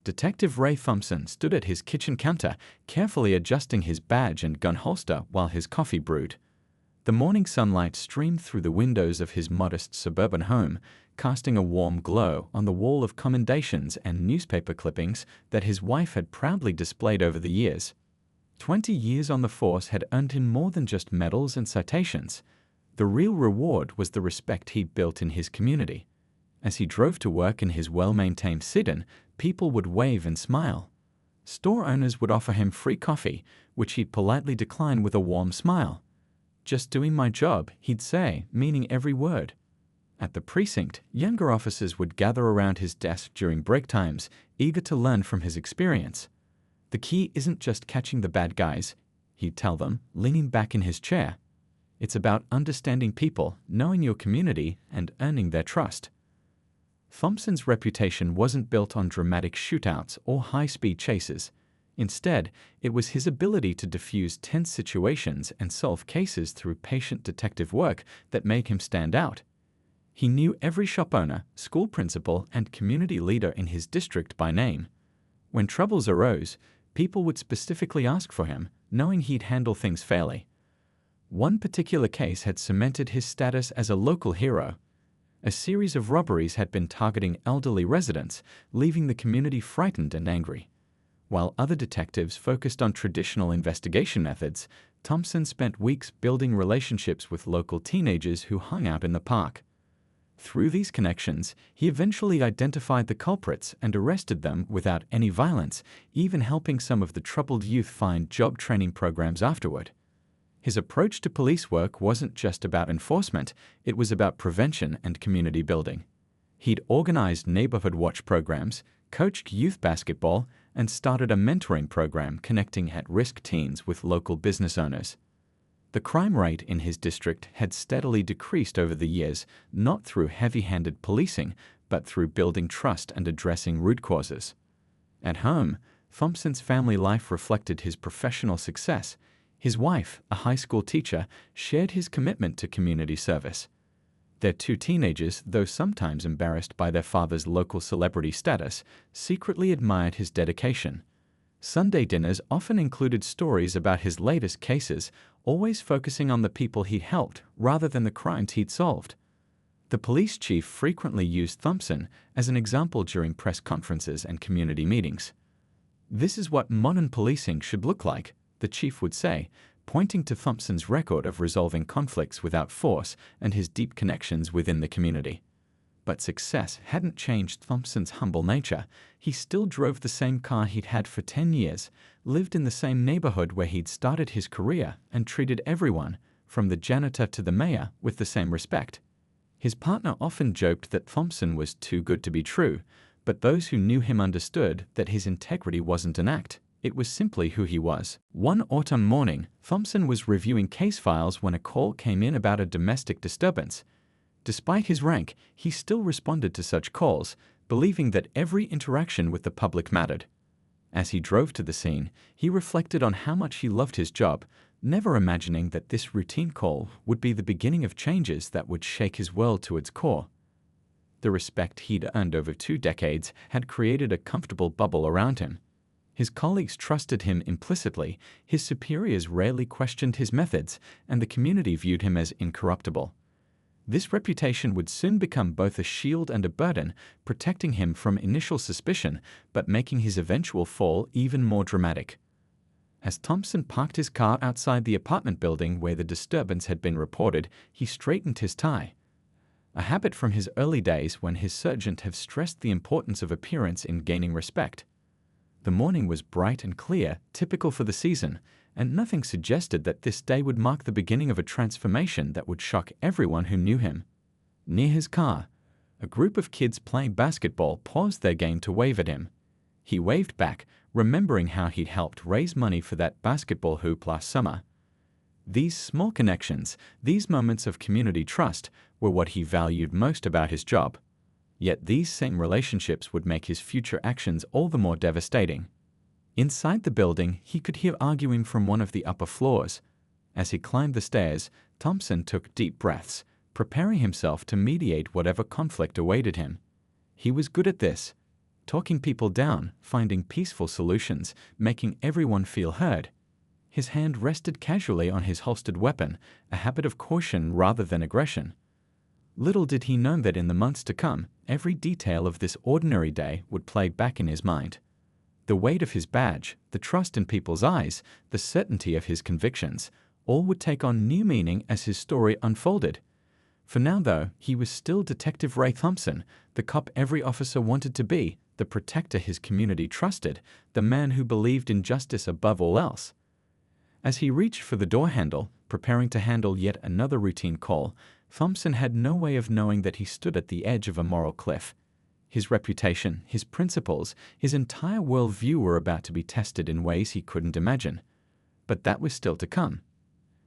Detective Ray Thompson stood at his kitchen counter, carefully adjusting his badge and gun holster while his coffee brewed. The morning sunlight streamed through the windows of his modest suburban home, casting a warm glow on the wall of commendations and newspaper clippings that his wife had proudly displayed over the years. 20 years on the force had earned him more than just medals and citations. The real reward was the respect he'd built in his community. As he drove to work in his well-maintained sedan, people would wave and smile. Store owners would offer him free coffee, which he'd politely decline with a warm smile. "Just doing my job," he'd say, meaning every word. At the precinct, younger officers would gather around his desk during break times, eager to learn from his experience. "The key isn't just catching the bad guys," he'd tell them, leaning back in his chair. "It's about understanding people, knowing your community, and earning their trust." Thompson's reputation wasn't built on dramatic shootouts or high-speed chases. Instead, it was his ability to diffuse tense situations and solve cases through patient detective work that made him stand out. He knew every shop owner, school principal, and community leader in his district by name. When troubles arose, people would specifically ask for him, knowing he'd handle things fairly. One particular case had cemented his status as a local hero. A series of robberies had been targeting elderly residents, leaving the community frightened and angry. While other detectives focused on traditional investigation methods, Thompson spent weeks building relationships with local teenagers who hung out in the park. Through these connections, he eventually identified the culprits and arrested them without any violence, even helping some of the troubled youth find job training programs afterward. His approach to police work wasn't just about enforcement, it was about prevention and community building. He'd organized neighborhood watch programs, coached youth basketball, and started a mentoring program connecting at-risk teens with local business owners. The crime rate in his district had steadily decreased over the years, not through heavy-handed policing, but through building trust and addressing root causes. At home, Thompson's family life reflected his professional success. His wife, a high school teacher, shared his commitment to community service. Their two teenagers, though sometimes embarrassed by their father's local celebrity status, secretly admired his dedication. Sunday dinners often included stories about his latest cases, always focusing on the people he'd helped rather than the crimes he'd solved. The police chief frequently used Thompson as an example during press conferences and community meetings. "This is what modern policing should look like," the chief would say, pointing to Thompson's record of resolving conflicts without force and his deep connections within the community. But success hadn't changed Thompson's humble nature. He still drove the same car he'd had for 10 years, lived in the same neighborhood where he'd started his career, and treated everyone, from the janitor to the mayor, with the same respect. His partner often joked that Thompson was too good to be true, but those who knew him understood that his integrity wasn't an act. It was simply who he was. One autumn morning, Thompson was reviewing case files when a call came in about a domestic disturbance. Despite his rank, he still responded to such calls, believing that every interaction with the public mattered. As he drove to the scene, he reflected on how much he loved his job, never imagining that this routine call would be the beginning of changes that would shake his world to its core. The respect he'd earned over 2 decades had created a comfortable bubble around him. His colleagues trusted him implicitly, his superiors rarely questioned his methods, and the community viewed him as incorruptible. This reputation would soon become both a shield and a burden, protecting him from initial suspicion, but making his eventual fall even more dramatic. As Thompson parked his car outside the apartment building where the disturbance had been reported, he straightened his tie. A habit from his early days when his sergeant had stressed the importance of appearance in gaining respect. The morning was bright and clear, typical for the season, and nothing suggested that this day would mark the beginning of a transformation that would shock everyone who knew him. Near his car, a group of kids playing basketball paused their game to wave at him. He waved back, remembering how he'd helped raise money for that basketball hoop last summer. These small connections, these moments of community trust, were what he valued most about his job. Yet these same relationships would make his future actions all the more devastating. Inside the building, he could hear arguing from one of the upper floors. As he climbed the stairs, Thompson took deep breaths, preparing himself to mediate whatever conflict awaited him. He was good at this. talking people down, finding peaceful solutions, making everyone feel heard. His hand rested casually on his holstered weapon, a habit of caution rather than aggression. Little did he know that in the months to come, every detail of this ordinary day would play back in his mind. The weight of his badge, the trust in people's eyes, the certainty of his convictions, all would take on new meaning as his story unfolded. For now, though, he was still Detective Ray Thompson, the cop every officer wanted to be, the protector his community trusted, the man who believed in justice above all else. As he reached for the door handle, preparing to handle yet another routine call, Thompson had no way of knowing that he stood at the edge of a moral cliff. His reputation, his principles, his entire worldview were about to be tested in ways he couldn't imagine. But that was still to come.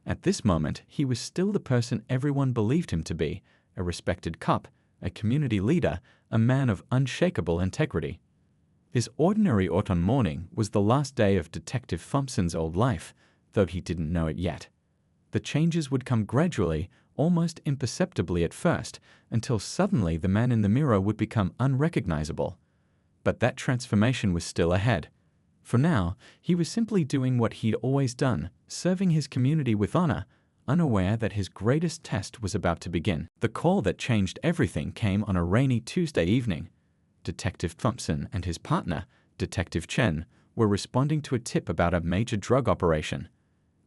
At this moment, he was still the person everyone believed him to be, a respected cop, a community leader, a man of unshakable integrity. This ordinary autumn morning was the last day of Detective Thompson's old life, though he didn't know it yet. The changes would come gradually, almost imperceptibly at first, until suddenly the man in the mirror would become unrecognizable. But that transformation was still ahead. For now, he was simply doing what he'd always done, serving his community with honor, unaware that his greatest test was about to begin. The call that changed everything came on a rainy Tuesday evening. Detective Thompson and his partner, Detective Chen, were responding to a tip about a major drug operation.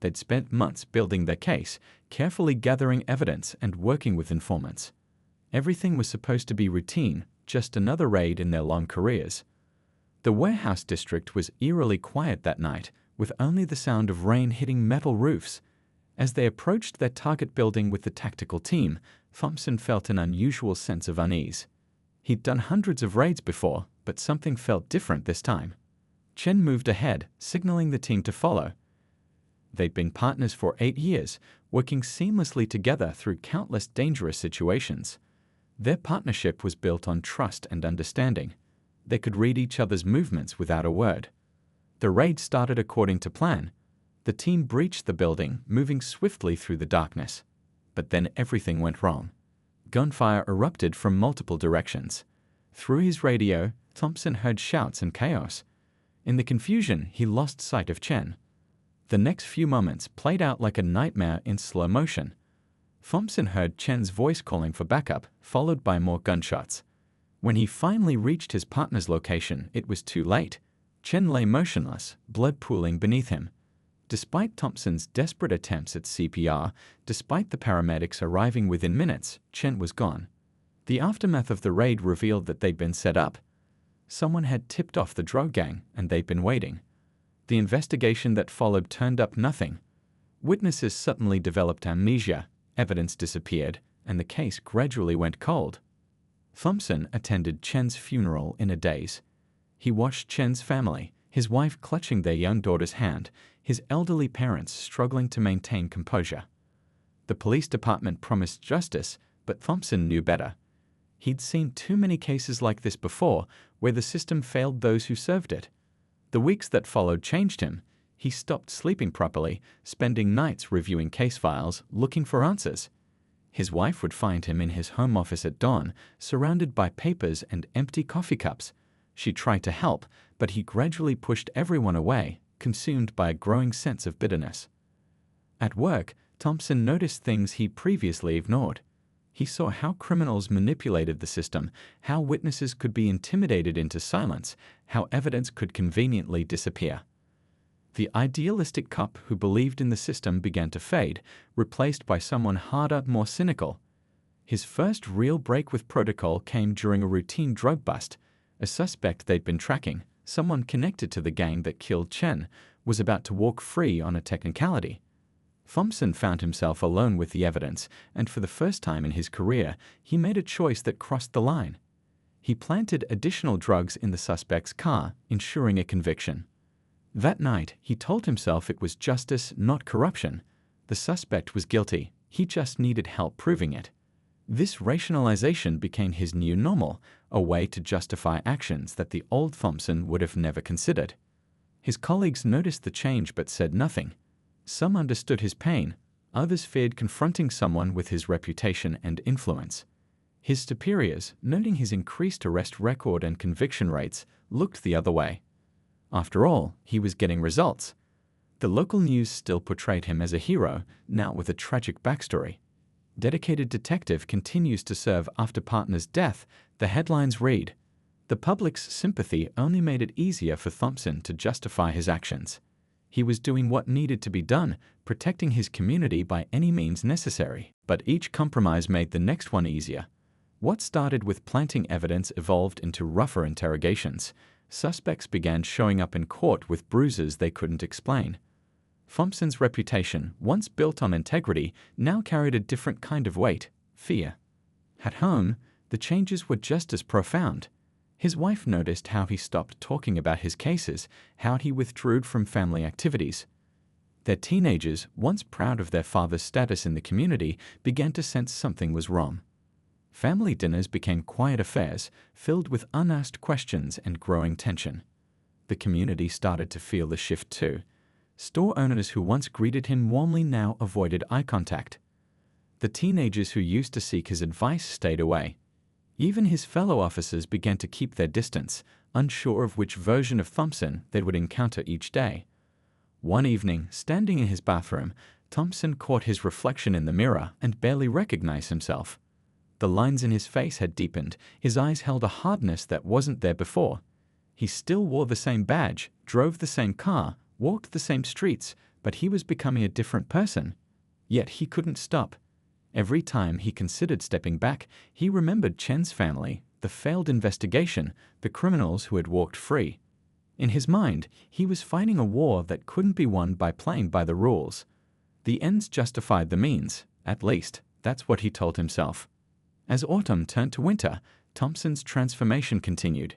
They'd spent months building their case, carefully gathering evidence and working with informants. Everything was supposed to be routine, just another raid in their long careers. The warehouse district was eerily quiet that night, with only the sound of rain hitting metal roofs. As they approached their target building with the tactical team, Thompson felt an unusual sense of unease. He'd done hundreds of raids before, but something felt different this time. Chen moved ahead, signaling the team to follow. They'd been partners for 8 years, working seamlessly together through countless dangerous situations. Their partnership was built on trust and understanding. They could read each other's movements without a word. The raid started according to plan. The team breached the building, moving swiftly through the darkness. But then everything went wrong. Gunfire erupted from multiple directions. Through his radio, Thompson heard shouts and chaos. In the confusion, he lost sight of Chen. The next few moments played out like a nightmare in slow motion. Thompson heard Chen's voice calling for backup, followed by more gunshots. When he finally reached his partner's location, it was too late. Chen lay motionless, blood pooling beneath him. Despite Thompson's desperate attempts at CPR, despite the paramedics arriving within minutes, Chen was gone. The aftermath of the raid revealed that they'd been set up. Someone had tipped off the drug gang, and they'd been waiting. The investigation that followed turned up nothing. Witnesses suddenly developed amnesia, evidence disappeared, and the case gradually went cold. Thompson attended Chen's funeral in a daze. He watched Chen's family, his wife clutching their young daughter's hand, his elderly parents struggling to maintain composure. The police department promised justice, but Thompson knew better. He'd seen too many cases like this before, where the system failed those who served it. The weeks that followed changed him. He stopped sleeping properly, spending nights reviewing case files, looking for answers. His wife would find him in his home office at dawn, surrounded by papers and empty coffee cups. She tried to help, but he gradually pushed everyone away, consumed by a growing sense of bitterness. At work, Thompson noticed things he'd previously ignored. He saw how criminals manipulated the system, how witnesses could be intimidated into silence, how evidence could conveniently disappear. The idealistic cop who believed in the system began to fade, replaced by someone harder, more cynical. His first real break with protocol came during a routine drug bust. A suspect they'd been tracking, someone connected to the gang that killed Chen, was about to walk free on a technicality. Thompson found himself alone with the evidence, and for the first time in his career, he made a choice that crossed the line. He planted additional drugs in the suspect's car, ensuring a conviction. That night, he told himself it was justice, not corruption. The suspect was guilty. He just needed help proving it. This rationalization became his new normal, a way to justify actions that the old Thompson would have never considered. His colleagues noticed the change but said nothing. Some understood his pain. Others feared confronting someone with his reputation and influence. His superiors, noting his increased arrest record and conviction rates, looked the other way. After all, he was getting results. The local news still portrayed him as a hero, now with a tragic backstory. Dedicated detective continues to serve after partner's death, the headlines read. The public's sympathy only made it easier for Thompson to justify his actions. He was doing what needed to be done, protecting his community by any means necessary. But each compromise made the next one easier. What started with planting evidence evolved into rougher interrogations. Suspects began showing up in court with bruises they couldn't explain. Thompson's reputation, once built on integrity, now carried a different kind of weight: fear. At home, the changes were just as profound. His wife noticed how he stopped talking about his cases, how he withdrew from family activities. Their teenagers, once proud of their father's status in the community, began to sense something was wrong. Family dinners became quiet affairs, filled with unasked questions and growing tension. The community started to feel the shift too. Store owners who once greeted him warmly now avoided eye contact. The teenagers who used to seek his advice stayed away. Even his fellow officers began to keep their distance, unsure of which version of Thompson they would encounter each day. One evening, standing in his bathroom, Thompson caught his reflection in the mirror and barely recognized himself. The lines in his face had deepened, his eyes held a hardness that wasn't there before. He still wore the same badge, drove the same car, walked the same streets, but he was becoming a different person. Yet he couldn't stop. Every time he considered stepping back, he remembered Chen's family, the failed investigation, the criminals who had walked free. In his mind, he was fighting a war that couldn't be won by playing by the rules. The ends justified the means, at least, that's what he told himself. As autumn turned to winter, Thompson's transformation continued.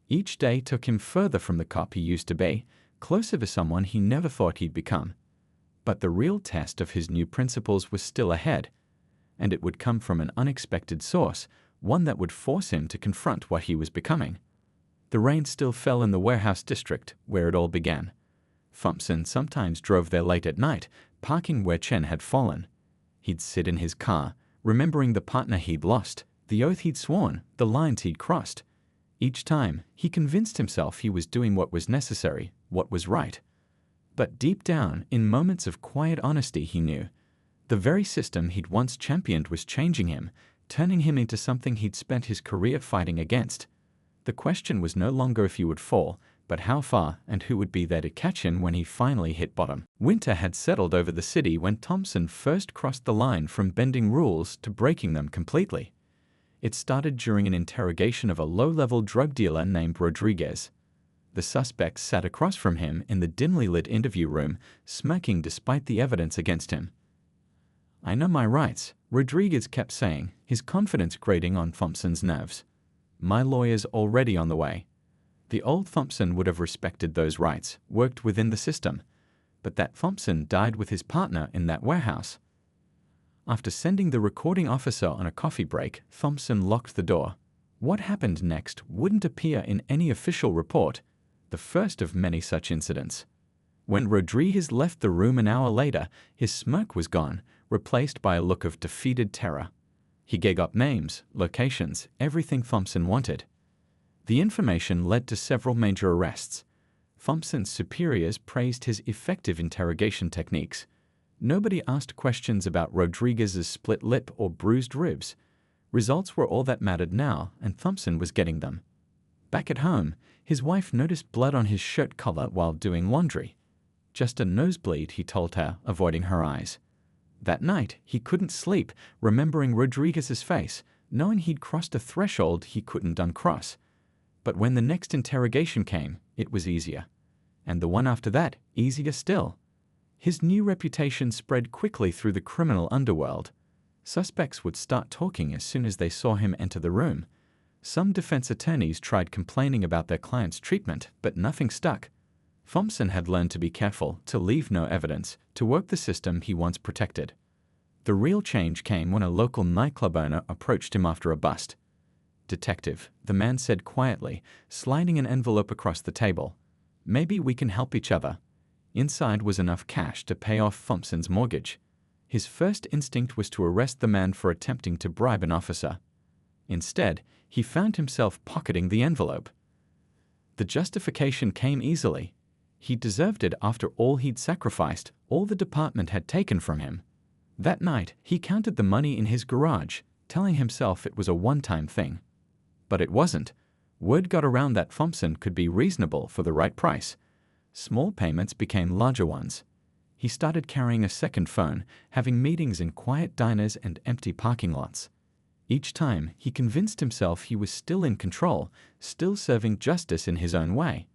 Each day took him further from the cop he used to be, closer to someone he never thought he'd become. But the real test of his new principles was still ahead, and it would come from an unexpected source, one that would force him to confront what he was becoming. The rain still fell in the warehouse district, where it all began. Thompson sometimes drove there late at night, parking where Chen had fallen. He'd sit in his car, remembering the partner he'd lost, the oath he'd sworn, the lines he'd crossed. Each time, he convinced himself he was doing what was necessary, what was right. But deep down, in moments of quiet honesty, he knew the very system he'd once championed was changing him, turning him into something he'd spent his career fighting against. The question was no longer if he would fall, but how far and who would be there to catch him when he finally hit bottom. Winter had settled over the city when Thompson first crossed the line from bending rules to breaking them completely. It started during an interrogation of a low-level drug dealer named Rodriguez. The suspect sat across from him in the dimly lit interview room, smirking despite the evidence against him. "I know my rights," Rodriguez kept saying, his confidence grating on Thompson's nerves. "My lawyer's already on the way." The old Thompson would have respected those rights, worked within the system. But that Thompson died with his partner in that warehouse. After sending the recording officer on a coffee break, Thompson locked the door. What happened next wouldn't appear in any official report, the first of many such incidents. When Rodriguez left the room an hour later, his smirk was gone, replaced by a look of defeated terror. He gave up names, locations, everything Thompson wanted. The information led to several major arrests. Thompson's superiors praised his effective interrogation techniques. Nobody asked questions about Rodriguez's split lip or bruised ribs. Results were all that mattered now, and Thompson was getting them. Back at home, his wife noticed blood on his shirt collar while doing laundry. "Just a nosebleed," he told her, avoiding her eyes. That night, he couldn't sleep, remembering Rodriguez's face, knowing he'd crossed a threshold he couldn't uncross. But when the next interrogation came, it was easier. And the one after that, easier still. His new reputation spread quickly through the criminal underworld. Suspects would start talking as soon as they saw him enter the room. Some defense attorneys tried complaining about their client's treatment, but nothing stuck. Thompson had learned to be careful, to leave no evidence, to work the system he once protected. The real change came when a local nightclub owner approached him after a bust. "Detective," the man said quietly, sliding an envelope across the table. "Maybe we can help each other." Inside was enough cash to pay off Thompson's mortgage. His first instinct was to arrest the man for attempting to bribe an officer. Instead, he found himself pocketing the envelope. The justification came easily. He deserved it after all he'd sacrificed, all the department had taken from him. That night, he counted the money in his garage, telling himself it was a one-time thing. But it wasn't. Word got around that Thompson could be reasonable for the right price. Small payments became larger ones. He started carrying a second phone, having meetings in quiet diners and empty parking lots. Each time, he convinced himself he was still in control, still serving justice in his own way.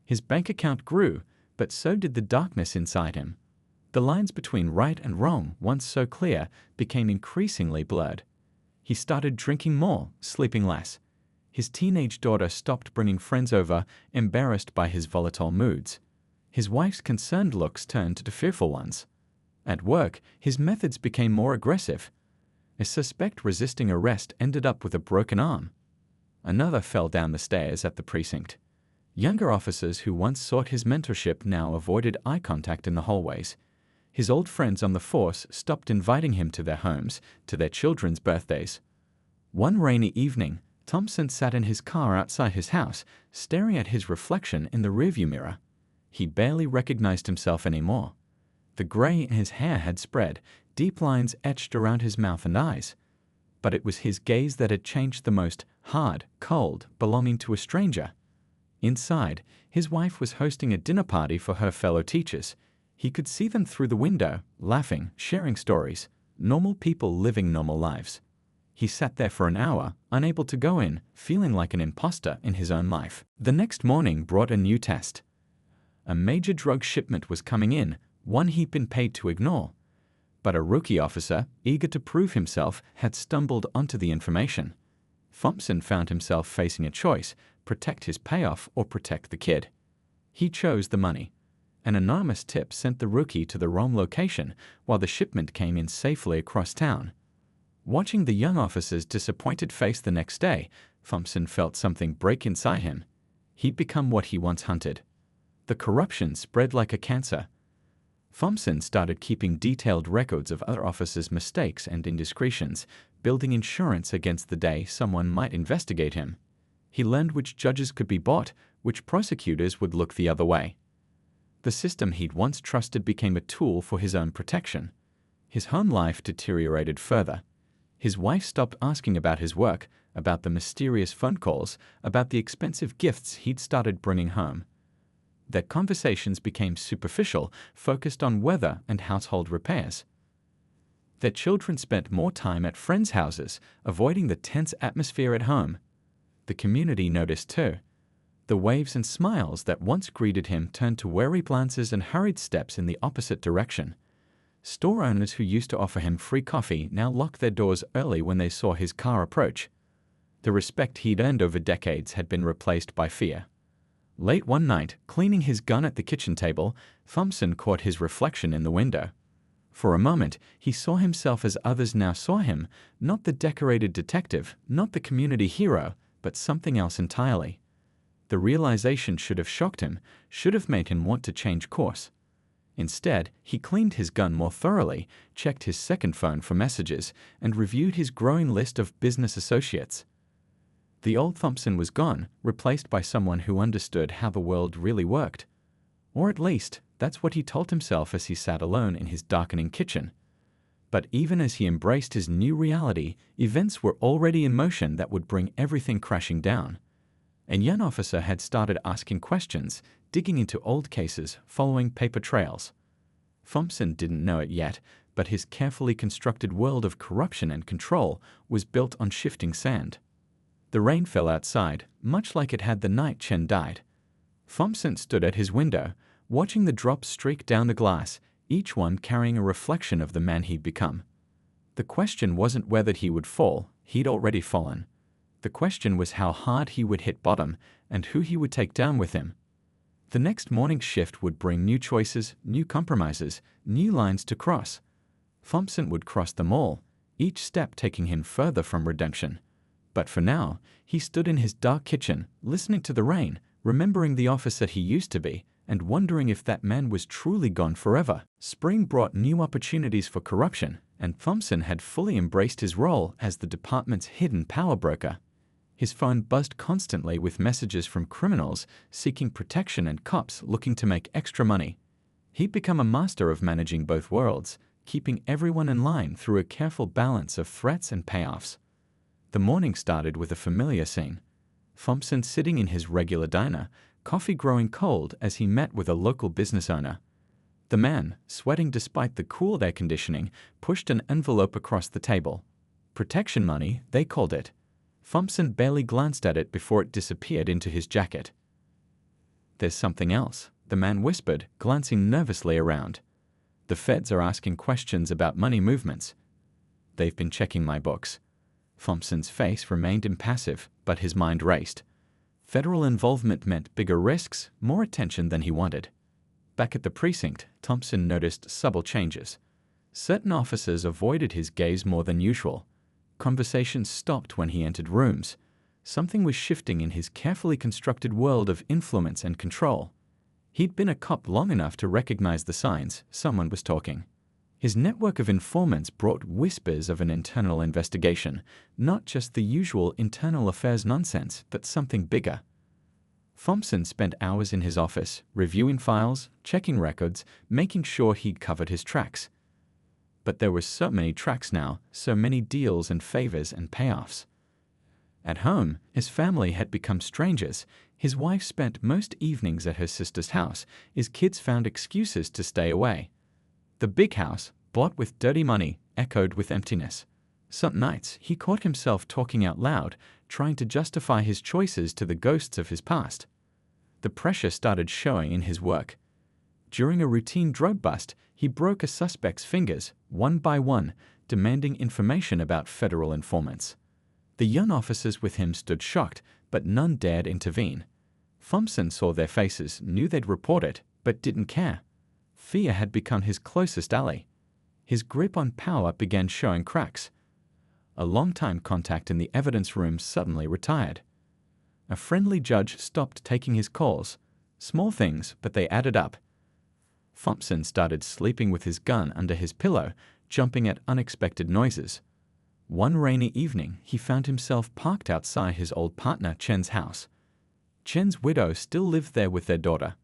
His bank account grew, but so did the darkness inside him. The lines between right and wrong, once so clear, became increasingly blurred. He started drinking more, sleeping less. His teenage daughter stopped bringing friends over, embarrassed by his volatile moods. His wife's concerned looks turned to fearful ones. At work, his methods became more aggressive. A suspect resisting arrest ended up with a broken arm. Another fell down the stairs at the precinct. Younger officers who once sought his mentorship now avoided eye contact in the hallways. His old friends on the force stopped inviting him to their homes, to their children's birthdays. One rainy evening, Thompson sat in his car outside his house, staring at his reflection in the rearview mirror. He barely recognized himself anymore. The gray in his hair had spread, deep lines etched around his mouth and eyes. But it was his gaze that had changed the most, hard, cold, belonging to a stranger. Inside, his wife was hosting a dinner party for her fellow teachers. He could see them through the window, laughing, sharing stories, normal people living normal lives. He sat there for an hour, unable to go in, feeling like an imposter in his own life. The next morning brought a new test. A major drug shipment was coming in, one he'd been paid to ignore. But a rookie officer, eager to prove himself, had stumbled onto the information. Thompson found himself facing a choice: protect his payoff or protect the kid. He chose the money. An anonymous tip sent the rookie to the wrong location, while the shipment came in safely across town. Watching the young officer's disappointed face the next day, Thompson felt something break inside him. He'd become what he once hunted. The corruption spread like a cancer. Thompson started keeping detailed records of other officers' mistakes and indiscretions, building insurance against the day someone might investigate him. He learned which judges could be bought, which prosecutors would look the other way. The system he'd once trusted became a tool for his own protection. His home life deteriorated further. His wife stopped asking about his work, about the mysterious phone calls, about the expensive gifts he'd started bringing home. Their conversations became superficial, focused on weather and household repairs. Their children spent more time at friends' houses, avoiding the tense atmosphere at home. The community noticed too. The waves and smiles that once greeted him turned to wary glances and hurried steps in the opposite direction. Store owners who used to offer him free coffee now locked their doors early when they saw his car approach. The respect he'd earned over decades had been replaced by fear. Late one night, cleaning his gun at the kitchen table, Thompson caught his reflection in the window. For a moment, he saw himself as others now saw him, not the decorated detective, not the community hero, but something else entirely. The realization should have shocked him, should have made him want to change course. Instead, he cleaned his gun more thoroughly, checked his second phone for messages, and reviewed his growing list of business associates. The old Thompson was gone, replaced by someone who understood how the world really worked. Or at least, that's what he told himself as he sat alone in his darkening kitchen. But even as he embraced his new reality, events were already in motion that would bring everything crashing down. A young officer had started asking questions, digging into old cases, following paper trails. Thompson didn't know it yet, but his carefully constructed world of corruption and control was built on shifting sand. The rain fell outside, much like it had the night Chen died. Thompson stood at his window, watching the drops streak down the glass, each one carrying a reflection of the man he'd become. The question wasn't whether he would fall, he'd already fallen. The question was how hard he would hit bottom and who he would take down with him. The next morning's shift would bring new choices, new compromises, new lines to cross. Thompson would cross them all, each step taking him further from redemption. But for now, he stood in his dark kitchen, listening to the rain, remembering the officer he used to be, and wondering if that man was truly gone forever. Spring brought new opportunities for corruption, and Thompson had fully embraced his role as the department's hidden power broker. His phone buzzed constantly with messages from criminals seeking protection and cops looking to make extra money. He'd become a master of managing both worlds, keeping everyone in line through a careful balance of threats and payoffs. The morning started with a familiar scene. Thompson sitting in his regular diner, coffee growing cold as he met with a local business owner. The man, sweating despite the cool air conditioning, pushed an envelope across the table. Protection money, they called it. Thompson barely glanced at it before it disappeared into his jacket. "There's something else," the man whispered, glancing nervously around. "The feds are asking questions about money movements." "They've been checking my books." Thompson's face remained impassive, but his mind raced. Federal involvement meant bigger risks, more attention than he wanted. Back at the precinct, Thompson noticed subtle changes. Certain officers avoided his gaze more than usual. Conversations stopped when he entered rooms. Something was shifting in his carefully constructed world of influence and control. He'd been a cop long enough to recognize the signs. Someone was talking. His network of informants brought whispers of an internal investigation, not just the usual internal affairs nonsense, but something bigger. Thompson spent hours in his office, reviewing files, checking records, making sure he'd covered his tracks. But there were so many tracks now, so many deals and favors and payoffs. At home, his family had become strangers. His wife spent most evenings at her sister's house. His kids found excuses to stay away. The big house, bought with dirty money, echoed with emptiness. Some nights, he caught himself talking out loud, trying to justify his choices to the ghosts of his past. The pressure started showing in his work. During a routine drug bust, he broke a suspect's fingers, one by one, demanding information about federal informants. The young officers with him stood shocked, but none dared intervene. Thompson saw their faces, knew they'd report it, but didn't care. Fear had become his closest ally. His grip on power began showing cracks. A longtime contact in the evidence room suddenly retired. A friendly judge stopped taking his calls. Small things, but they added up. Thompson started sleeping with his gun under his pillow, jumping at unexpected noises. One rainy evening, he found himself parked outside his old partner Chen's house. Chen's widow still lived there with their daughter.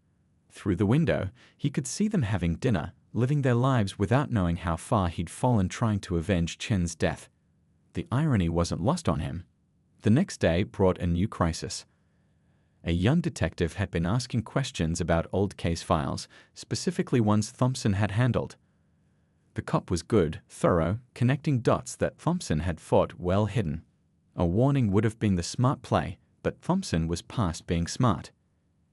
Through the window, he could see them having dinner, living their lives without knowing how far he'd fallen trying to avenge Chen's death. The irony wasn't lost on him. The next day brought a new crisis. A young detective had been asking questions about old case files, specifically ones Thompson had handled. The cop was good, thorough, connecting dots that Thompson had thought well hidden. A warning would have been the smart play, but Thompson was past being smart.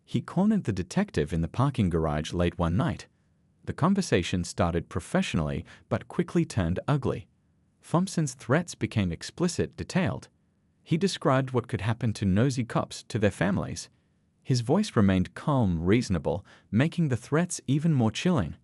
He cornered the detective in the parking garage late one night. The conversation started professionally, but quickly turned ugly. Thompson's threats became explicit, detailed. He described what could happen to nosy cops, to their families. His voice remained calm, reasonable, making the threats even more chilling.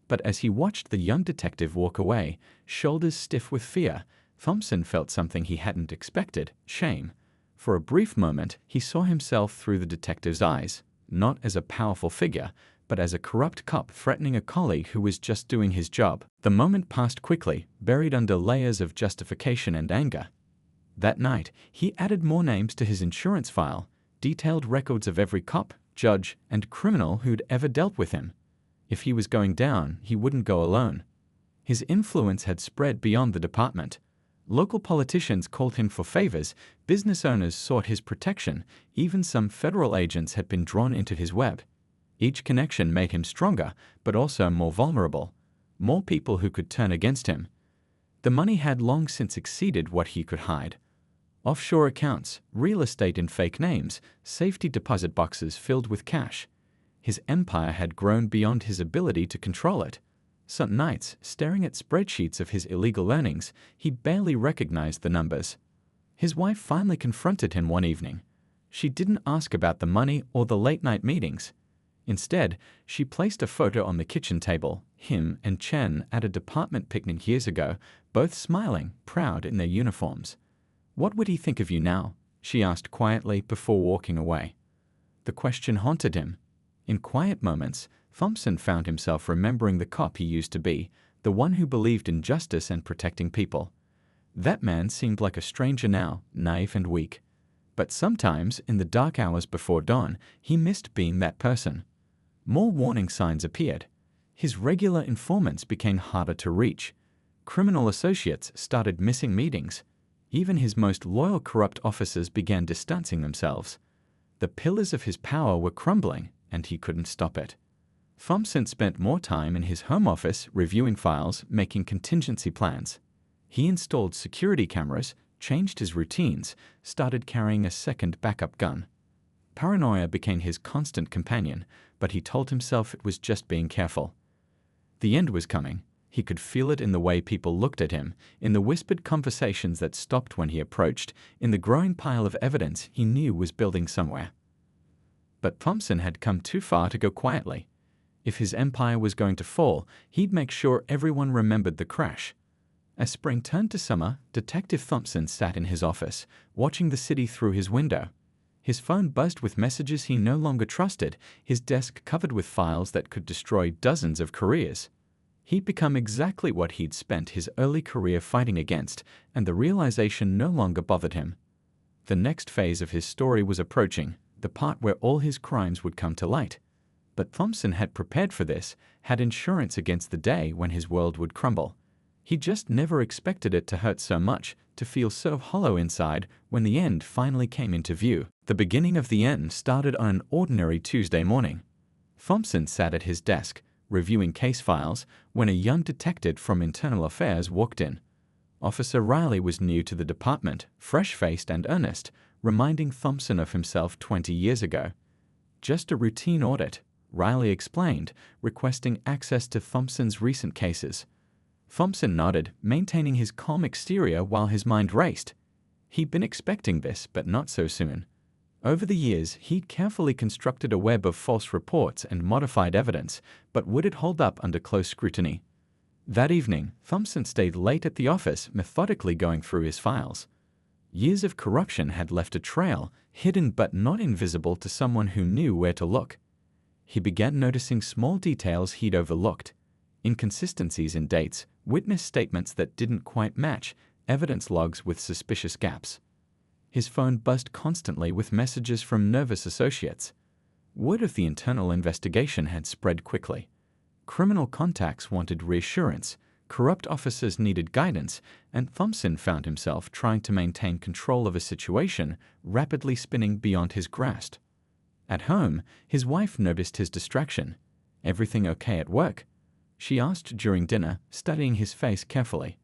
But as he watched the young detective walk away, shoulders stiff with fear, Thompson felt something he hadn't expected: shame. For a brief moment, he saw himself through the detective's eyes, not as a powerful figure, but as a corrupt cop threatening a colleague who was just doing his job. The moment passed quickly, buried under layers of justification and anger. That night, he added more names to his insurance file, detailed records of every cop, judge, and criminal who'd ever dealt with him. If he was going down, he wouldn't go alone. His influence had spread beyond the department. Local politicians called him for favors, business owners sought his protection, even some federal agents had been drawn into his web. Each connection made him stronger, but also more vulnerable. More people who could turn against him. The money had long since exceeded what he could hide. Offshore accounts, real estate in fake names, safety deposit boxes filled with cash. His empire had grown beyond his ability to control it. Some nights, staring at spreadsheets of his illegal earnings, he barely recognized the numbers. His wife finally confronted him one evening. She didn't ask about the money or the late-night meetings. Instead, she placed a photo on the kitchen table, him and Chen at a department picnic years ago, both smiling, proud in their uniforms. "What would he think of you now?" she asked quietly before walking away. The question haunted him. In quiet moments, Thompson found himself remembering the cop he used to be, the one who believed in justice and protecting people. That man seemed like a stranger now, naive and weak. But sometimes, in the dark hours before dawn, he missed being that person. More warning signs appeared. His regular informants became harder to reach. Criminal associates started missing meetings. Even his most loyal corrupt officers began distancing themselves. The pillars of his power were crumbling, and he couldn't stop it. Thompson spent more time in his home office reviewing files, making contingency plans. He installed security cameras, changed his routines, started carrying a second backup gun. Paranoia became his constant companion, but he told himself it was just being careful. The end was coming. He could feel it in the way people looked at him, in the whispered conversations that stopped when he approached, in the growing pile of evidence he knew was building somewhere. But Thompson had come too far to go quietly. If his empire was going to fall, he'd make sure everyone remembered the crash. As spring turned to summer, Detective Thompson sat in his office, watching the city through his window. His phone buzzed with messages he no longer trusted, his desk covered with files that could destroy dozens of careers. He'd become exactly what he'd spent his early career fighting against, and the realization no longer bothered him. The next phase of his story was approaching, the part where all his crimes would come to light. But Thompson had prepared for this, had insurance against the day when his world would crumble. He just never expected it to hurt so much, to feel so hollow inside when the end finally came into view. The beginning of the end started on an ordinary Tuesday morning. Thompson sat at his desk, reviewing case files, when a young detective from Internal Affairs walked in. Officer Riley was new to the department, fresh-faced and earnest, reminding Thompson of himself 20 years ago. Just a routine audit, Riley explained, requesting access to Thompson's recent cases. Thompson nodded, maintaining his calm exterior while his mind raced. He'd been expecting this, but not so soon. Over the years, he'd carefully constructed a web of false reports and modified evidence, but would it hold up under close scrutiny? That evening, Thompson stayed late at the office, methodically going through his files. Years of corruption had left a trail, hidden but not invisible to someone who knew where to look. He began noticing small details he'd overlooked. Inconsistencies in dates, witness statements that didn't quite match, evidence logs with suspicious gaps. His phone buzzed constantly with messages from nervous associates. Word of the internal investigation had spread quickly. Criminal contacts wanted reassurance, corrupt officers needed guidance, and Thompson found himself trying to maintain control of a situation rapidly spinning beyond his grasp. At home, his wife noticed his distraction. "Everything okay at work?" she asked during dinner, studying his face carefully.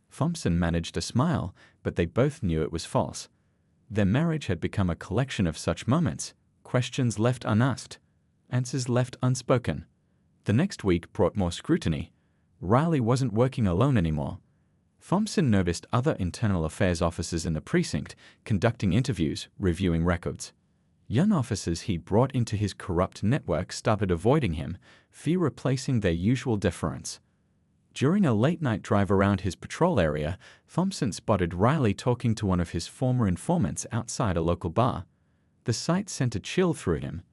Thompson managed a smile, but they both knew it was false. Their marriage had become a collection of such moments, questions left unasked, answers left unspoken. The next week brought more scrutiny. Riley wasn't working alone anymore. Thompson noticed other internal affairs officers in the precinct conducting interviews, reviewing records. Young officers he'd brought into his corrupt network started avoiding him, fear replacing their usual deference. During a late-night drive around his patrol area, Thompson spotted Riley talking to one of his former informants outside a local bar. The sight sent a chill through him.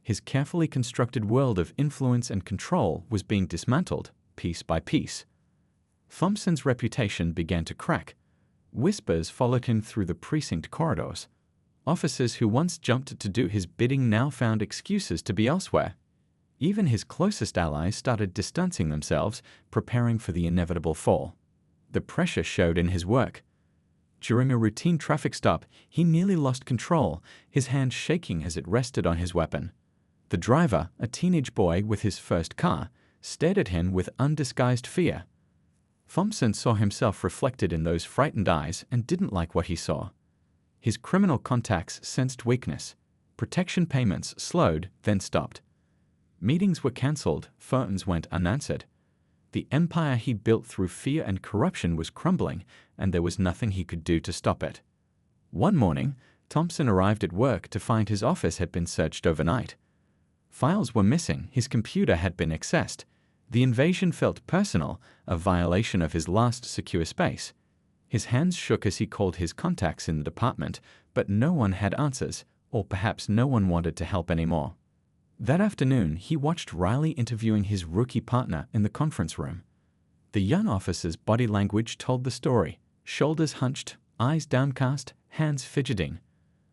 His carefully constructed world of influence and control was being dismantled, piece by piece. Thompson's reputation began to crack. Whispers followed him through the precinct corridors. Officers who once jumped to do his bidding now found excuses to be elsewhere. Even his closest allies started distancing themselves, preparing for the inevitable fall. The pressure showed in his work. During a routine traffic stop, he nearly lost control, his hand shaking as it rested on his weapon. The driver, a teenage boy with his first car, stared at him with undisguised fear. Thompson saw himself reflected in those frightened eyes and didn't like what he saw. His criminal contacts sensed weakness. Protection payments slowed, then stopped. Meetings were cancelled, phones went unanswered. The empire he'd built through fear and corruption was crumbling, and there was nothing he could do to stop it. One morning, Thompson arrived at work to find his office had been searched overnight. Files were missing, his computer had been accessed. The invasion felt personal, a violation of his last secure space. His hands shook as he called his contacts in the department, but no one had answers, or perhaps no one wanted to help anymore. That afternoon, he watched Riley interviewing his rookie partner in the conference room. The young officer's body language told the story: shoulders hunched, eyes downcast, hands fidgeting.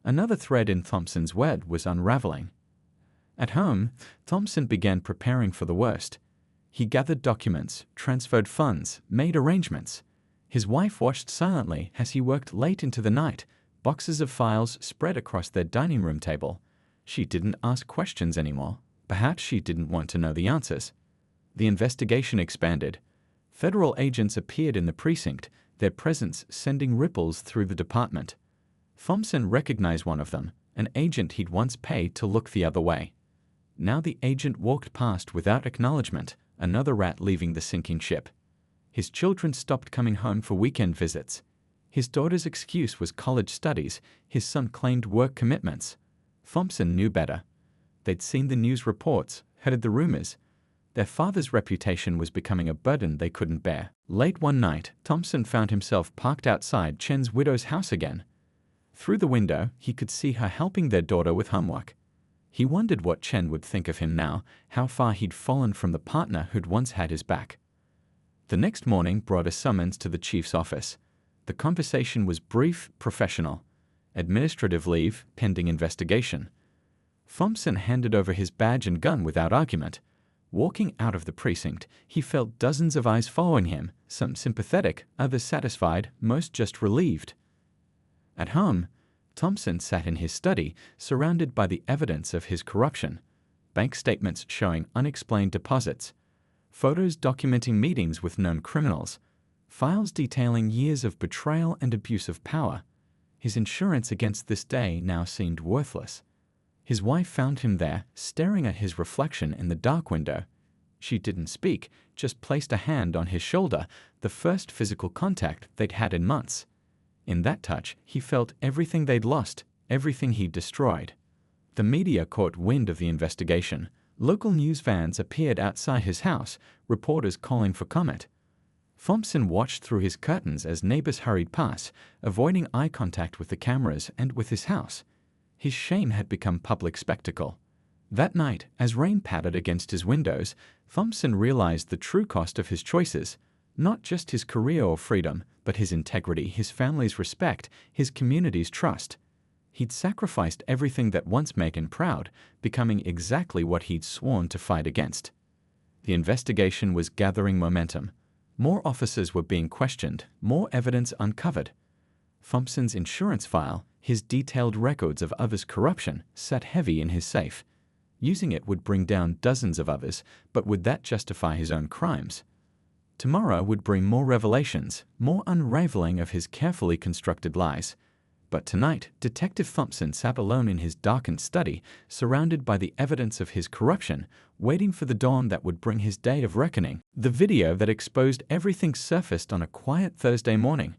Another thread in Thompson's web was unraveling. At home, Thompson began preparing for the worst. He gathered documents, transferred funds, made arrangements. His wife watched silently as he worked late into the night, boxes of files spread across their dining room table. She didn't ask questions anymore. Perhaps she didn't want to know the answers. The investigation expanded. Federal agents appeared in the precinct, their presence sending ripples through the department. Thompson recognized one of them, an agent he'd once paid to look the other way. Now the agent walked past without acknowledgement, another rat leaving the sinking ship. His children stopped coming home for weekend visits. His daughter's excuse was college studies, his son claimed work commitments. Thompson knew better. They'd seen the news reports, heard the rumors. Their father's reputation was becoming a burden they couldn't bear. Late one night, Thompson found himself parked outside Chen's widow's house again. Through the window, he could see her helping their daughter with homework. He wondered what Chen would think of him now, how far he'd fallen from the partner who'd once had his back. The next morning brought a summons to the chief's office. The conversation was brief, professional. Administrative leave, pending investigation. Thompson handed over his badge and gun without argument. Walking out of the precinct, he felt dozens of eyes following him, some sympathetic, others satisfied, most just relieved. At home, Thompson sat in his study, surrounded by the evidence of his corruption. Bank statements showing unexplained deposits, photos documenting meetings with known criminals, files detailing years of betrayal and abuse of power. His insurance against this day now seemed worthless. His wife found him there, staring at his reflection in the dark window. She didn't speak, just placed a hand on his shoulder, the first physical contact they'd had in months. In that touch, he felt everything they'd lost, everything he'd destroyed. The media caught wind of the investigation. Local news vans appeared outside his house, reporters calling for comment. Thompson watched through his curtains as neighbors hurried past, avoiding eye contact with the cameras and with his house. His shame had become public spectacle. That night, as rain pattered against his windows, Thompson realized the true cost of his choices. Not just his career or freedom, but his integrity, his family's respect, his community's trust. He'd sacrificed everything that once made him proud, becoming exactly what he'd sworn to fight against. The investigation was gathering momentum. More officers were being questioned, more evidence uncovered. Thompson's insurance file, his detailed records of others' corruption, sat heavy in his safe. Using it would bring down dozens of others, but would that justify his own crimes? Tomorrow would bring more revelations, more unraveling of his carefully constructed lies. But tonight, Detective Thompson sat alone in his darkened study, surrounded by the evidence of his corruption, waiting for the dawn that would bring his day of reckoning. The video that exposed everything surfaced on a quiet Thursday morning.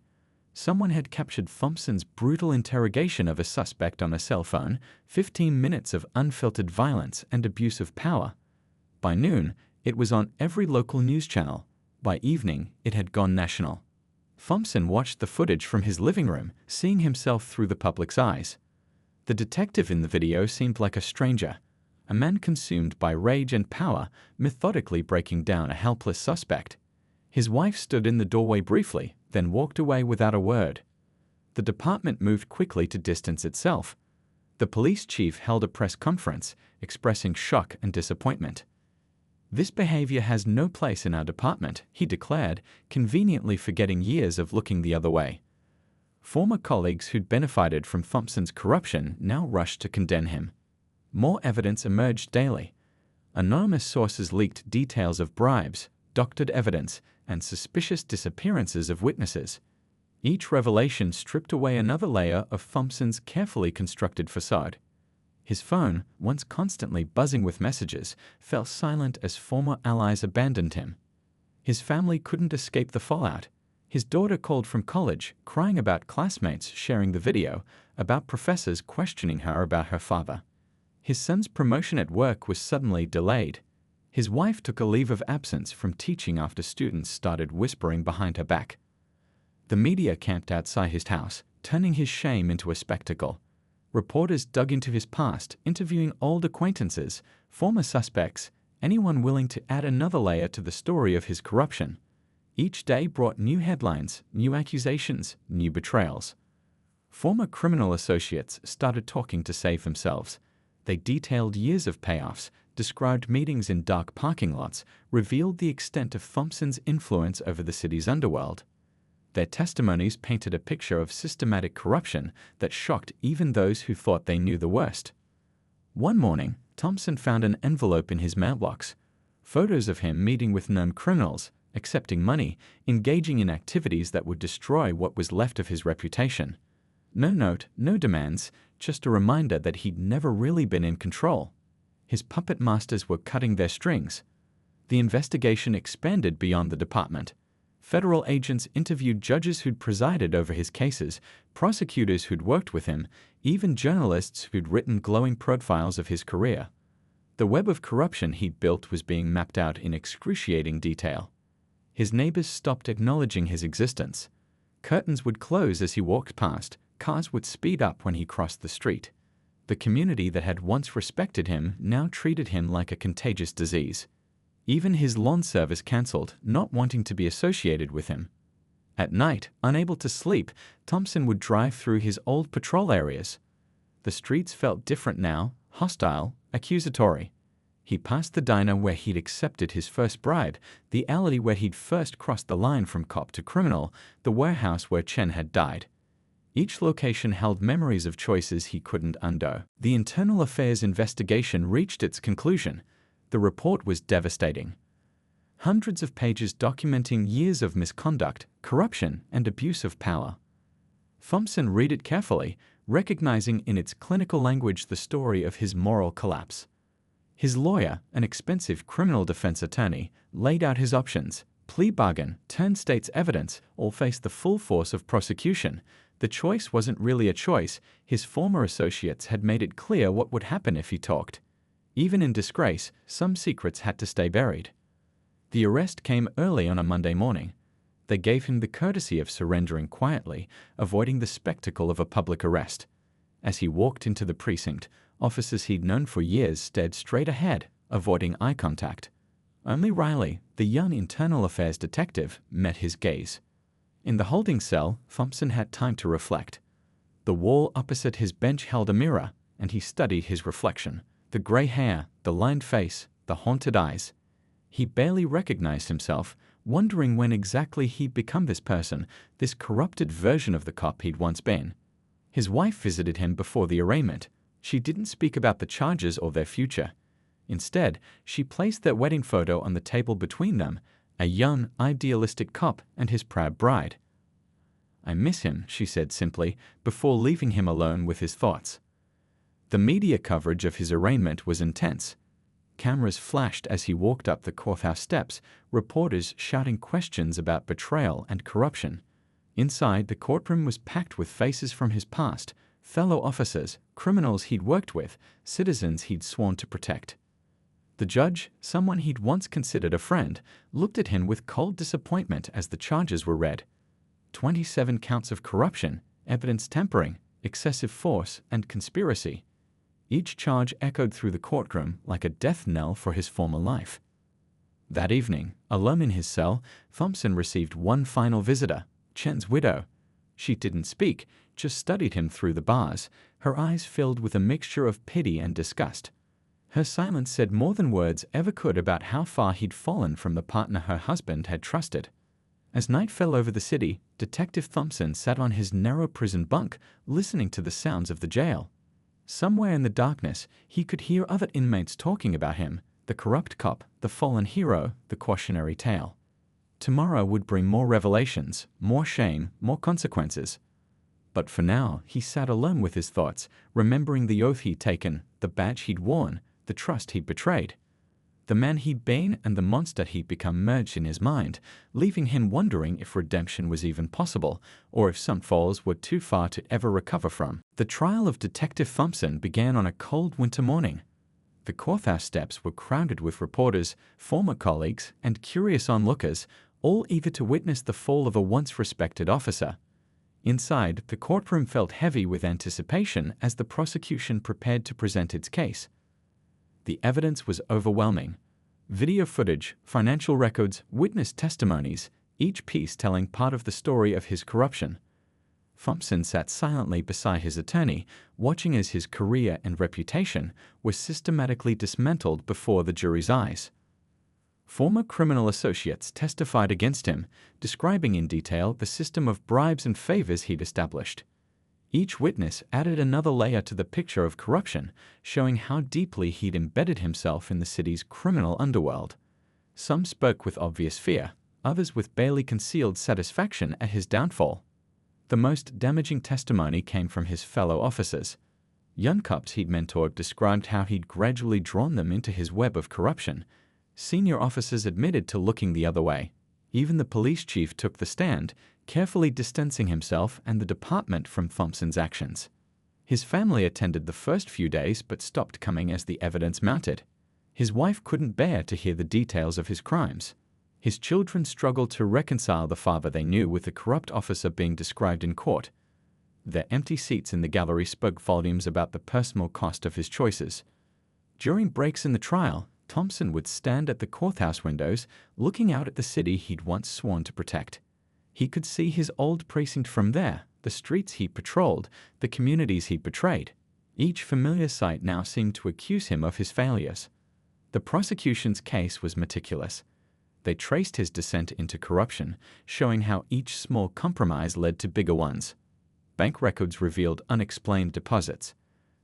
Someone had captured Thompson's brutal interrogation of a suspect on a cell phone, 15 minutes of unfiltered violence and abuse of power. By noon, it was on every local news channel. By evening, it had gone national. Thompson watched the footage from his living room, seeing himself through the public's eyes. The detective in the video seemed like a stranger, a man consumed by rage and power, methodically breaking down a helpless suspect. His wife stood in the doorway briefly, then walked away without a word. The department moved quickly to distance itself. The police chief held a press conference, expressing shock and disappointment. "This behavior has no place in our department," he declared, conveniently forgetting years of looking the other way. Former colleagues who'd benefited from Thompson's corruption now rushed to condemn him. More evidence emerged daily. Anonymous sources leaked details of bribes, doctored evidence, and suspicious disappearances of witnesses. Each revelation stripped away another layer of Thompson's carefully constructed facade. His phone, once constantly buzzing with messages, fell silent as former allies abandoned him. His family couldn't escape the fallout. His daughter called from college, crying about classmates sharing the video, about professors questioning her about her father. His son's promotion at work was suddenly delayed. His wife took a leave of absence from teaching after students started whispering behind her back. The media camped outside his house, turning his shame into a spectacle. Reporters dug into his past, interviewing old acquaintances, former suspects, anyone willing to add another layer to the story of his corruption. Each day brought new headlines, new accusations, new betrayals. Former criminal associates started talking to save themselves. They detailed years of payoffs, described meetings in dark parking lots, revealed the extent of Thompson's influence over the city's underworld. Their testimonies painted a picture of systematic corruption that shocked even those who thought they knew the worst. One morning, Thompson found an envelope in his mailbox. Photos of him meeting with known criminals, accepting money, engaging in activities that would destroy what was left of his reputation. No note, no demands, just a reminder that he'd never really been in control. His puppet masters were cutting their strings. The investigation expanded beyond the department. Federal agents interviewed judges who'd presided over his cases, prosecutors who'd worked with him, even journalists who'd written glowing profiles of his career. The web of corruption he'd built was being mapped out in excruciating detail. His neighbors stopped acknowledging his existence. Curtains would close as he walked past, cars would speed up when he crossed the street. The community that had once respected him now treated him like a contagious disease. Even his lawn service cancelled, not wanting to be associated with him. At night, unable to sleep, Thompson would drive through his old patrol areas. The streets felt different now, hostile, accusatory. He passed the diner where he'd accepted his first bribe, the alley where he'd first crossed the line from cop to criminal, the warehouse where Chen had died. Each location held memories of choices he couldn't undo. The Internal Affairs investigation reached its conclusion. The report was devastating. Hundreds of pages documenting years of misconduct, corruption, and abuse of power. Thompson read it carefully, recognizing in its clinical language the story of his moral collapse. His lawyer, an expensive criminal defense attorney, laid out his options: plea bargain, turn state's evidence, or face the full force of prosecution. The choice wasn't really a choice. His former associates had made it clear what would happen if he talked. Even in disgrace, some secrets had to stay buried. The arrest came early on a Monday morning. They gave him the courtesy of surrendering quietly, avoiding the spectacle of a public arrest. As he walked into the precinct, officers he'd known for years stared straight ahead, avoiding eye contact. Only Riley, the young internal affairs detective, met his gaze. In the holding cell, Thompson had time to reflect. The wall opposite his bench held a mirror, and he studied his reflection. The gray hair, the lined face, the haunted eyes. He barely recognized himself, wondering when exactly he'd become this person, this corrupted version of the cop he'd once been. His wife visited him before the arraignment. She didn't speak about the charges or their future. Instead, she placed their wedding photo on the table between them, a young, idealistic cop and his proud bride. "I miss him," she said simply, before leaving him alone with his thoughts. The media coverage of his arraignment was intense. Cameras flashed as he walked up the courthouse steps, reporters shouting questions about betrayal and corruption. Inside, the courtroom was packed with faces from his past, fellow officers, criminals he'd worked with, citizens he'd sworn to protect. The judge, someone he'd once considered a friend, looked at him with cold disappointment as the charges were read. 27 counts of corruption, evidence tampering, excessive force, and conspiracy. Each charge echoed through the courtroom like a death knell for his former life. That evening, alone in his cell, Thompson received one final visitor, Chen's widow. She didn't speak, just studied him through the bars, her eyes filled with a mixture of pity and disgust. Her silence said more than words ever could about how far he'd fallen from the partner her husband had trusted. As night fell over the city, Detective Thompson sat on his narrow prison bunk, listening to the sounds of the jail. Somewhere in the darkness, he could hear other inmates talking about him, the corrupt cop, the fallen hero, the cautionary tale. Tomorrow would bring more revelations, more shame, more consequences. But for now, he sat alone with his thoughts, remembering the oath he'd taken, the badge he'd worn, the trust he'd betrayed. The man he'd been and the monster he'd become merged in his mind, leaving him wondering if redemption was even possible, or if some falls were too far to ever recover from. The trial of Detective Thompson began on a cold winter morning. The courthouse steps were crowded with reporters, former colleagues, and curious onlookers, all eager to witness the fall of a once respected officer. Inside, the courtroom felt heavy with anticipation as the prosecution prepared to present its case. The evidence was overwhelming. Video footage, financial records, witness testimonies, each piece telling part of the story of his corruption. Thompson sat silently beside his attorney, watching as his career and reputation were systematically dismantled before the jury's eyes. Former criminal associates testified against him, describing in detail the system of bribes and favors he'd established. Each witness added another layer to the picture of corruption, showing how deeply he'd embedded himself in the city's criminal underworld. Some spoke with obvious fear, others with barely concealed satisfaction at his downfall. The most damaging testimony came from his fellow officers. Young cops he'd mentored described how he'd gradually drawn them into his web of corruption. Senior officers admitted to looking the other way. Even the police chief took the stand, carefully distancing himself and the department from Thompson's actions. His family attended the first few days but stopped coming as the evidence mounted. His wife couldn't bear to hear the details of his crimes. His children struggled to reconcile the father they knew with the corrupt officer being described in court. Their empty seats in the gallery spoke volumes about the personal cost of his choices. During breaks in the trial, Thompson would stand at the courthouse windows, looking out at the city he'd once sworn to protect. He could see his old precinct from there, the streets he patrolled, the communities he betrayed. Each familiar sight now seemed to accuse him of his failures. The prosecution's case was meticulous. They traced his descent into corruption, showing how each small compromise led to bigger ones. Bank records revealed unexplained deposits.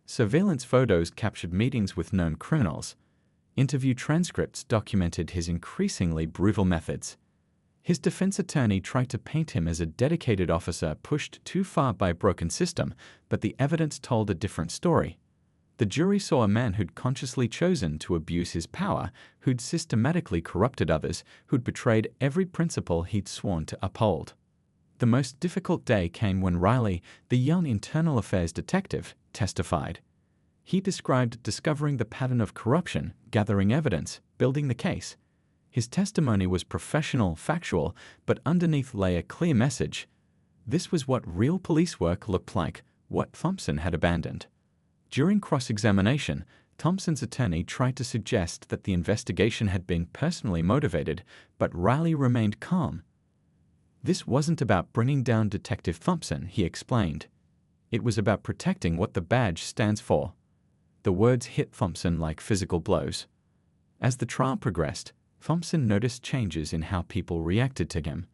Surveillance photos captured meetings with known criminals. Interview transcripts documented his increasingly brutal methods. His defense attorney tried to paint him as a dedicated officer pushed too far by a broken system, but the evidence told a different story. The jury saw a man who'd consciously chosen to abuse his power, who'd systematically corrupted others, who'd betrayed every principle he'd sworn to uphold. The most difficult day came when Riley, the young internal affairs detective, testified. He described discovering the pattern of corruption, gathering evidence, building the case. His testimony was professional, factual, but underneath lay a clear message. This was what real police work looked like, what Thompson had abandoned. During cross-examination, Thompson's attorney tried to suggest that the investigation had been personally motivated, but Riley remained calm. This wasn't about bringing down Detective Thompson, he explained. It was about protecting what the badge stands for. The words hit Thompson like physical blows. As the trial progressed, Thompson noticed changes in how people reacted to him.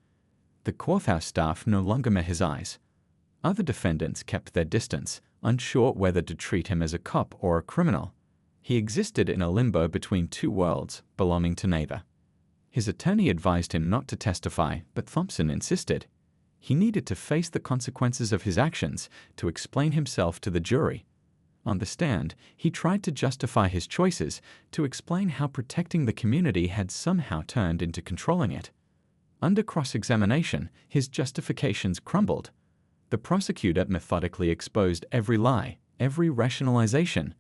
The courthouse staff no longer met his eyes. Other defendants kept their distance, unsure whether to treat him as a cop or a criminal. He existed in a limbo between two worlds, belonging to neither. His attorney advised him not to testify, but Thompson insisted. He needed to face the consequences of his actions, to explain himself to the jury. On the stand, he tried to justify his choices, to explain how protecting the community had somehow turned into controlling it. Under cross-examination, his justifications crumbled. The prosecutor methodically exposed every lie, every rationalization.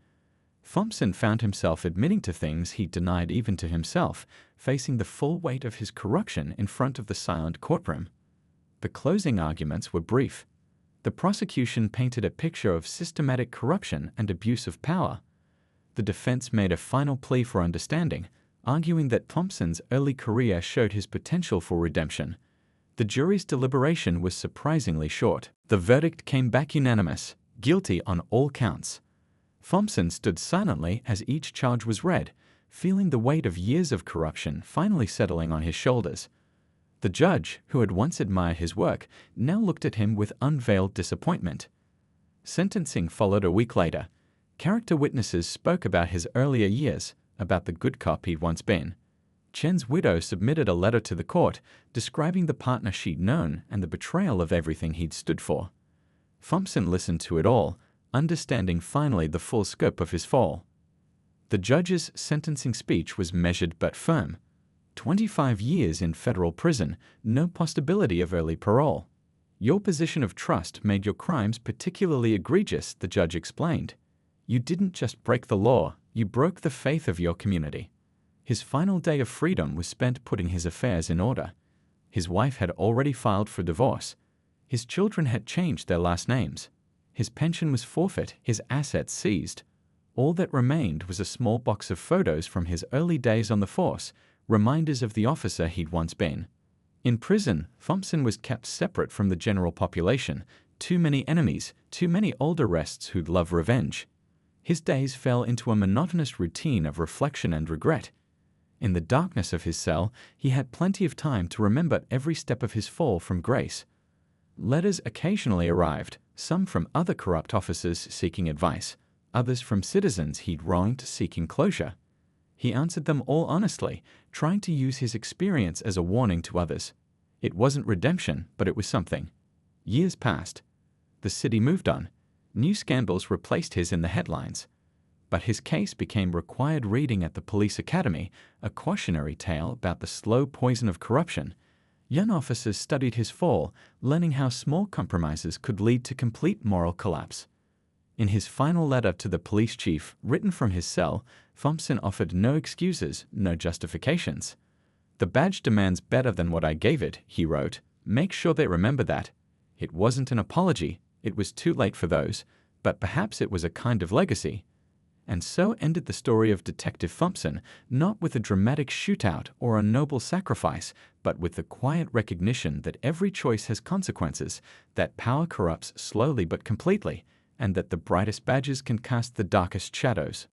Thompson found himself admitting to things he denied even to himself, facing the full weight of his corruption in front of the silent courtroom. The closing arguments were brief. The prosecution painted a picture of systematic corruption and abuse of power. The defense made a final plea for understanding, arguing that Thompson's early career showed his potential for redemption. The jury's deliberation was surprisingly short. The verdict came back unanimous, guilty on all counts. Thompson stood silently as each charge was read, feeling the weight of years of corruption finally settling on his shoulders. The judge, who had once admired his work, now looked at him with unveiled disappointment. Sentencing followed a week later. Character witnesses spoke about his earlier years, about the good cop he'd once been. Chen's widow submitted a letter to the court, describing the partner she'd known and the betrayal of everything he'd stood for. Thompson listened to it all, understanding finally the full scope of his fall. The judge's sentencing speech was measured but firm. 25 years in federal prison, no possibility of early parole. Your position of trust made your crimes particularly egregious, the judge explained. You didn't just break the law, you broke the faith of your community. His final day of freedom was spent putting his affairs in order. His wife had already filed for divorce. His children had changed their last names. His pension was forfeit, his assets seized. All that remained was a small box of photos from his early days on the force, reminders of the officer he'd once been. In prison, Thompson was kept separate from the general population. Too many enemies, too many old arrests who'd love revenge. His days fell into a monotonous routine of reflection and regret. In the darkness of his cell, he had plenty of time to remember every step of his fall from grace. Letters occasionally arrived, some from other corrupt officers seeking advice, others from citizens he'd wronged seeking closure. He answered them all honestly, trying to use his experience as a warning to others. It wasn't redemption, but it was something. Years passed. The city moved on. New scandals replaced his in the headlines. But his case became required reading at the police academy, a cautionary tale about the slow poison of corruption. Young officers studied his fall, learning how small compromises could lead to complete moral collapse. In his final letter to the police chief, written from his cell, Thompson offered no excuses, no justifications. "The badge demands better than what I gave it," he wrote. "Make sure they remember that. It wasn't an apology, it was too late for those, but perhaps it was a kind of legacy." And so ended the story of Detective Thompson, not with a dramatic shootout or a noble sacrifice, but with the quiet recognition that every choice has consequences, that power corrupts slowly but completely, and that the brightest badges can cast the darkest shadows.